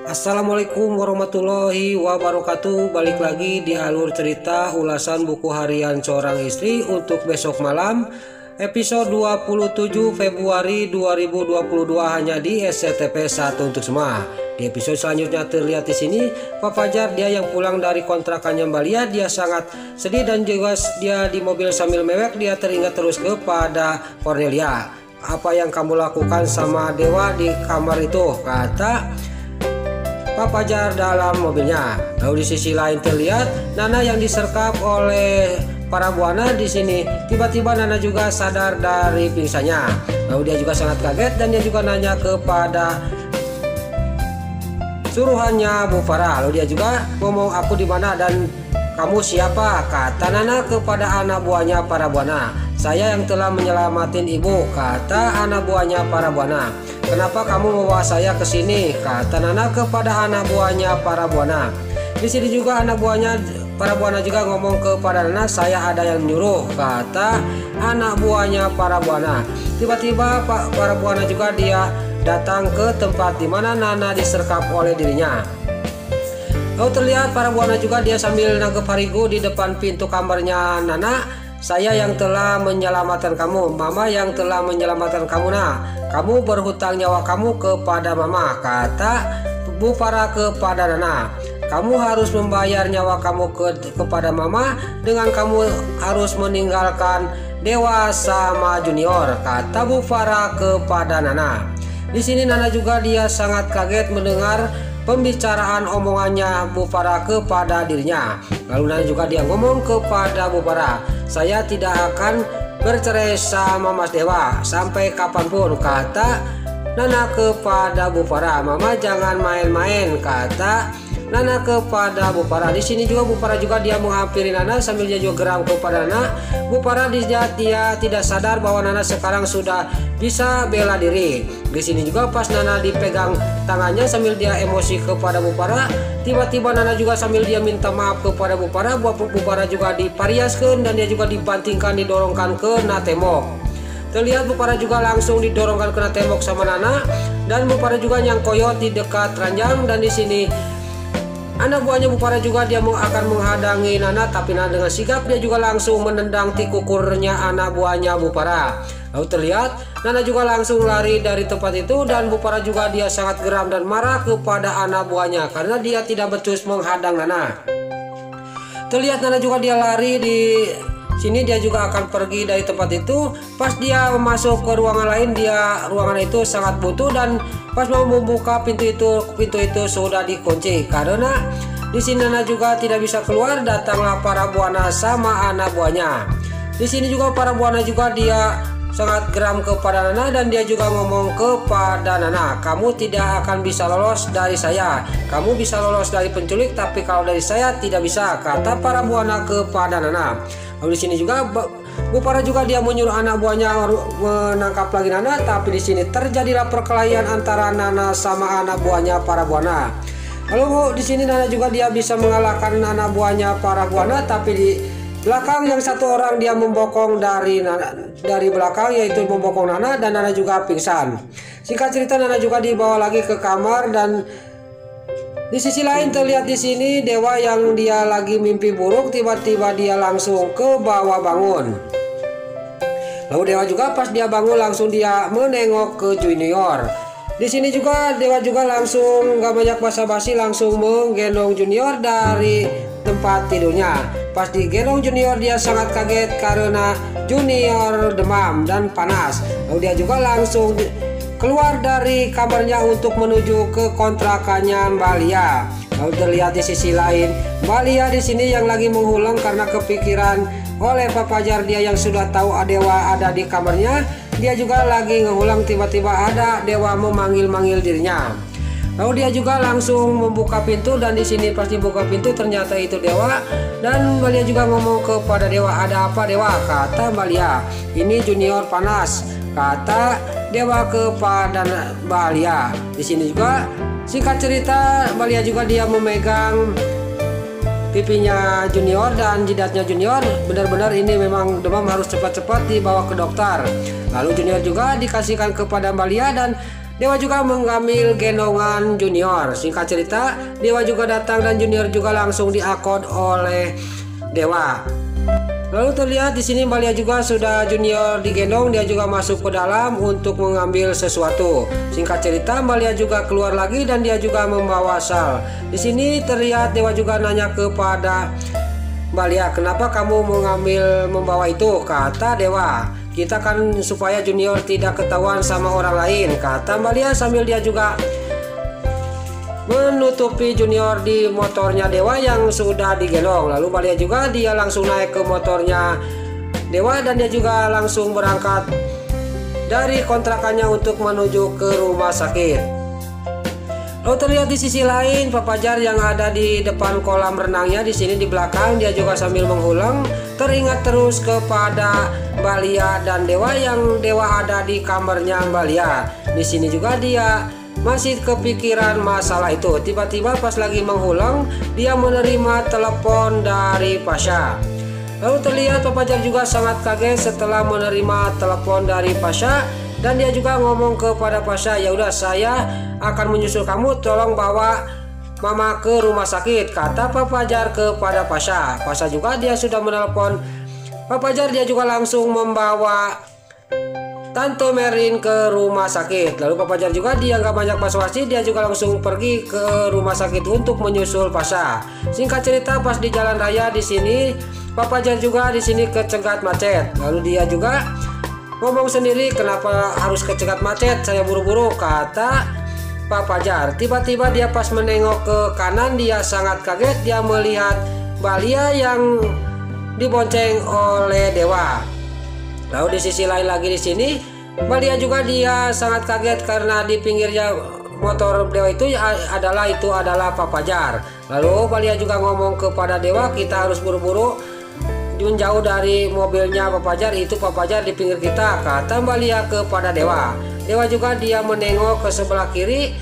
Assalamualaikum warahmatullahi wabarakatuh. Balik lagi di alur cerita ulasan buku harian seorang istri untuk besok malam, episode 27 Februari 2022, hanya di SCTP 1 untuk semua. Di episode selanjutnya terlihat di sini Pak Fajar, dia yang pulang dari kontrakannya Mbak Lia. Dia sangat sedih dan juga dia di mobil sambil mewek. Dia teringat terus kepada Cornelia. Apa yang kamu lakukan sama Dewa di kamar itu, kata Pak Fajar dalam mobilnya. Lalu di sisi lain terlihat Nana yang disergap oleh para buana di sini. Tiba-tiba Nana juga sadar dari pingsannya. Lalu dia juga sangat kaget dan dia juga nanya kepada suruhannya Bu Farah. Lalu dia juga ngomong, "Aku di mana dan kamu siapa?" kata Nana kepada anak buahnya para buana. "Saya yang telah menyelamatin ibu," kata anak buahnya para buana. "Kenapa kamu membawa saya ke sini?" kata Nana kepada anak buahnya para buana. Di sini juga anak buahnya para buana juga ngomong kepada Nana, "Saya ada yang nyuruh," kata anak buahnya para buana. Tiba-tiba para buana juga dia datang ke tempat di mana Nana disergap oleh dirinya. Lalu terlihat para buana juga dia sambil nanggep harigu di depan pintu kamarnya Nana. "Saya yang telah menyelamatkan kamu, Mama yang telah menyelamatkan kamu. Nah, kamu berhutang nyawa kamu kepada Mama," kata Bu Farah kepada Nana. "Kamu harus membayar nyawa kamu kepada Mama dengan kamu harus meninggalkan Dewa sama Junior," kata Bu Farah kepada Nana. Di sini Nana juga dia sangat kaget mendengar pembicaraan omongannya Bu Farah kepada dirinya. Lalu Nana juga dia ngomong kepada Bu Farah, "Saya tidak akan bercerai sama Mas Dewa sampai kapanpun," kata Nana kepada Bu Farah. "Mama jangan main-main," kata Nana kepada Bu Farah. Di sini juga Bu Farah juga dia menghampiri Nana sambil dia juga geram kepada Nana. Bu Farah dia tidak sadar bahwa Nana sekarang sudah bisa bela diri. Di sini juga pas Nana dipegang tangannya sambil dia emosi kepada Bu Farah, tiba-tiba Nana juga sambil dia minta maaf kepada Bu Farah. Bu Farah juga dipariaskan dan dia juga dibantingkan, didorongkan ke tembok. Terlihat Bu Farah juga langsung didorongkan kena tembok sama Nana dan Bu Farah juga nyangkoyot di dekat ranjang. Dan di sini anak buahnya Bu Farah juga dia akan menghadangi Nana, tapi Nana dengan sigap dia juga langsung menendang tikukurnya anak buahnya Bu Farah. Lalu terlihat Nana juga langsung lari dari tempat itu dan Bu Farah juga dia sangat geram dan marah kepada anak buahnya karena dia tidak becus menghadang Nana. Terlihat Nana juga dia lari di sini, dia juga akan pergi dari tempat itu. Pas dia masuk ke ruangan lain, ruangan itu sangat buntu dan pas mau membuka pintu itu sudah dikunci. Karena di sini Nana juga tidak bisa keluar, datanglah para buana sama anak buahnya. Di sini juga para buana juga dia sangat geram kepada Nana dan dia juga ngomong kepada Nana, "Kamu tidak akan bisa lolos dari saya. Kamu bisa lolos dari penculik, tapi kalau dari saya tidak bisa," kata para buana kepada Nana. Lalu di sini juga Bu Farah juga dia menyuruh anak buahnya menangkap lagi Nana, tapi di sini terjadilah perkelahian antara Nana sama anak buahnya para buana. Lalu di sini Nana juga dia bisa mengalahkan anak buahnya para buana, tapi di belakang yang satu orang dia membokong dari belakang, yaitu membokong Nana dan Nana juga pingsan. Singkat cerita Nana juga dibawa lagi ke kamar dan di sisi lain terlihat di sini Dewa yang dia lagi mimpi buruk tiba-tiba dia langsung ke bawah bangun. Lalu Dewa juga pas dia bangun langsung dia menengok ke Junior. Di sini juga Dewa juga langsung gak banyak basa-basi langsung menggendong Junior dari tempat tidurnya. Pas digendong Junior dia sangat kaget karena Junior demam dan panas. Lalu dia juga langsung keluar dari kamarnya untuk menuju ke kontrakannya Mbak Lia. Lalu terlihat di sisi lain Mbak Lia di sini yang lagi menghulang karena kepikiran oleh Pak Fajar, dia yang sudah tahu Dewa ada di kamarnya. Dia juga lagi ngehulang, tiba-tiba ada Dewa memanggil-manggil dirinya. Lalu dia juga langsung membuka pintu dan di sini pas dibuka pintu ternyata itu Dewa dan Mbak Lia juga ngomong kepada Dewa, "Ada apa Dewa?" kata Mbak Lia. "Ini Junior panas," kata Dewa kepada Mbak Lia. Di sini juga singkat cerita Mbak Lia juga dia memegang pipinya Junior dan jidatnya Junior. Benar-benar ini memang demam, harus cepat-cepat dibawa ke dokter. Lalu Junior juga dikasihkan kepada Mbak Lia dan Dewa juga mengambil gendongan Junior. Singkat cerita, Dewa juga datang dan Junior juga langsung diangkut oleh Dewa. Lalu terlihat di sini Mbak Lia juga sudah Junior digendong, dia juga masuk ke dalam untuk mengambil sesuatu. Singkat cerita, Mbak Lia juga keluar lagi dan dia juga membawa sal. Di sini terlihat Dewa juga nanya kepada Mbak Lia, kenapa kamu membawa itu? Kata Dewa, kita kan supaya Junior tidak ketahuan sama orang lain, kata Mbak Lia sambil dia juga menutupi Junior di motornya Dewa yang sudah digendong. Lalu Mbak Lia juga dia langsung naik ke motornya Dewa dan dia juga langsung berangkat dari kontrakannya untuk menuju ke rumah sakit. Lalu terlihat di sisi lain Pak Fajar yang ada di depan kolam renangnya. Di sini di belakang dia juga sambil mengulang, teringat terus kepada Mbak Lia dan Dewa yang Dewa ada di kamarnya Mbak Lia. Di sini juga dia masih kepikiran masalah itu. Tiba-tiba pas lagi mengulang, dia menerima telepon dari Pasha. Lalu terlihat Pak Fajar juga sangat kaget setelah menerima telepon dari Pasha dan dia juga ngomong kepada Pasha, ya udah saya akan menyusul kamu, tolong bawa mama ke rumah sakit, kata Pak Fajar kepada Pasha. Pasha juga dia sudah menelpon Pak Fajar, dia juga langsung membawa Tante Merin ke rumah sakit. Lalu Pak Fajar juga dia nggak banyak basa-basi, dia juga langsung pergi ke rumah sakit untuk menyusul Pasha. Singkat cerita pas di jalan raya di sini Pak Fajar juga di sini kecegat macet. Lalu dia juga ngomong sendiri, kenapa harus kecegat macet? Saya buru-buru, kata Pak Fajar. Tiba-tiba dia pas menengok ke kanan, dia sangat kaget, dia melihat Mbak Lia yang dibonceng oleh Dewa. Lalu di sisi lain lagi di sini Mbak Lia juga dia sangat kaget karena di pinggirnya motor Dewa itu adalah Pak Fajar. Lalu Mbak Lia juga ngomong kepada Dewa, kita harus buru-buru menjauh dari mobilnya Pak Fajar, itu Pak Fajar di pinggir kita, kata Mbak Lia kepada Dewa. Dewa juga dia menengok ke sebelah kiri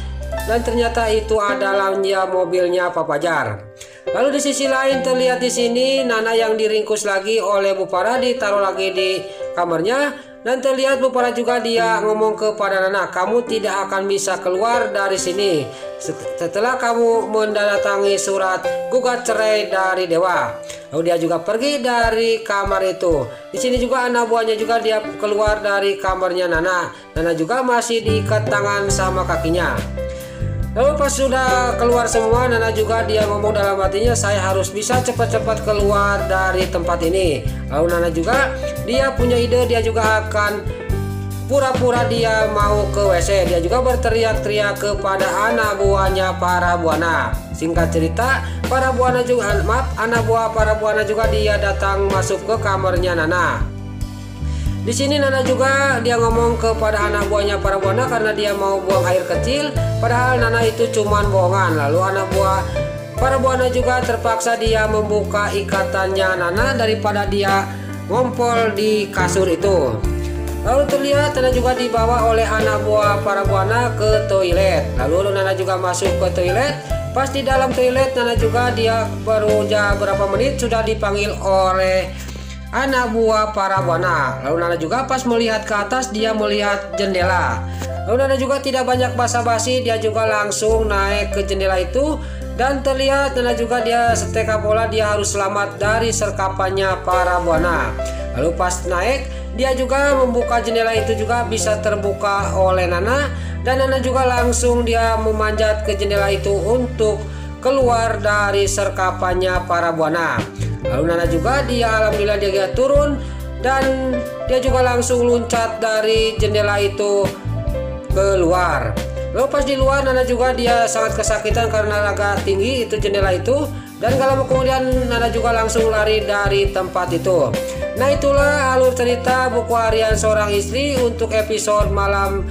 dan ternyata itu adalah mobilnya Pak Fajar. Lalu di sisi lain terlihat di sini Nana yang diringkus lagi oleh Bu Farah ditaruh lagi di kamarnya dan terlihat Bu Farah juga dia ngomong kepada Nana, kamu tidak akan bisa keluar dari sini setelah kamu mendatangi surat gugat cerai dari Dewa. Lalu dia juga pergi dari kamar itu. Di sini juga anak buahnya juga dia keluar dari kamarnya Nana. Nana juga masih diikat tangan sama kakinya. Lalu pas sudah keluar semua, Nana juga dia ngomong dalam hatinya, saya harus bisa cepat-cepat keluar dari tempat ini. Lalu Nana juga dia punya ide, dia juga akan pura-pura dia mau ke WC. Dia juga berteriak-teriak kepada anak buahnya para buana. Singkat cerita, anak buah para buana juga dia datang masuk ke kamarnya Nana. Di sini Nana juga dia ngomong kepada anak buahnya para buana karena dia mau buang air kecil, padahal Nana itu cuman bohongan. Lalu anak buah para buana juga terpaksa dia membuka ikatannya Nana daripada dia ngompol di kasur itu. Lalu terlihat Nana juga dibawa oleh anak buah para buana ke toilet. Lalu Nana juga masuk ke toilet. Pas di dalam toilet Nana juga dia baru berapa menit sudah dipanggil oleh anak buah para buana. Lalu Nana juga pas melihat ke atas dia melihat jendela. Lalu Nana juga tidak banyak basa-basi, dia juga langsung naik ke jendela itu dan terlihat Nana juga dia setrika bola, dia harus selamat dari serkapannya para buana. Lalu pas naik dia juga membuka jendela itu juga bisa terbuka oleh Nana dan Nana juga langsung dia memanjat ke jendela itu untuk keluar dari serkapannya para buana. Lalu Nana juga dia alhamdulillah dia turun dan dia juga langsung loncat dari jendela itu keluar. Lalu pas di luar Nana juga dia sangat kesakitan karena agak tinggi itu jendela itu dan kalau kemudian Nana juga langsung lari dari tempat itu. Nah itulah alur cerita buku harian seorang istri untuk episode malam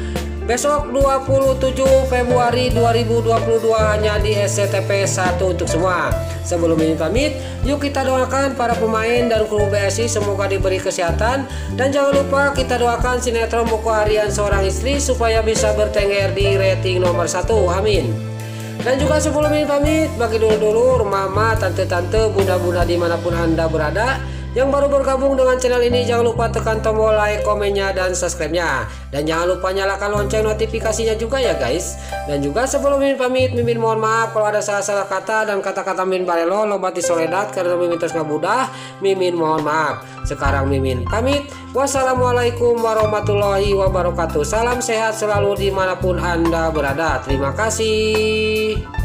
besok 27 Februari 2022 hanya di SCTV 1 untuk semua. Sebelum ini pamit, yuk kita doakan para pemain dan kru BSI semoga diberi kesehatan. Dan jangan lupa kita doakan sinetron buku harian seorang istri supaya bisa bertengger di rating nomor 1. Amin. Dan juga sebelum ini pamit, bagi dulur-dulur, mama, tante-tante, bunda-bunda dimanapun Anda berada, Yang baru bergabung dengan channel ini jangan lupa tekan tombol like, komennya, dan subscribe-nya. Dan jangan lupa nyalakan lonceng notifikasinya juga ya guys. Dan juga sebelum Mimin pamit, Mimin mohon maaf kalau ada salah-salah kata dan kata-kata Mimin barelo lobati soledat karena Mimin terus ngabudah. Mimin mohon maaf. Sekarang Mimin pamit. Wassalamualaikum warahmatullahi wabarakatuh. Salam sehat selalu dimanapun Anda berada. Terima kasih.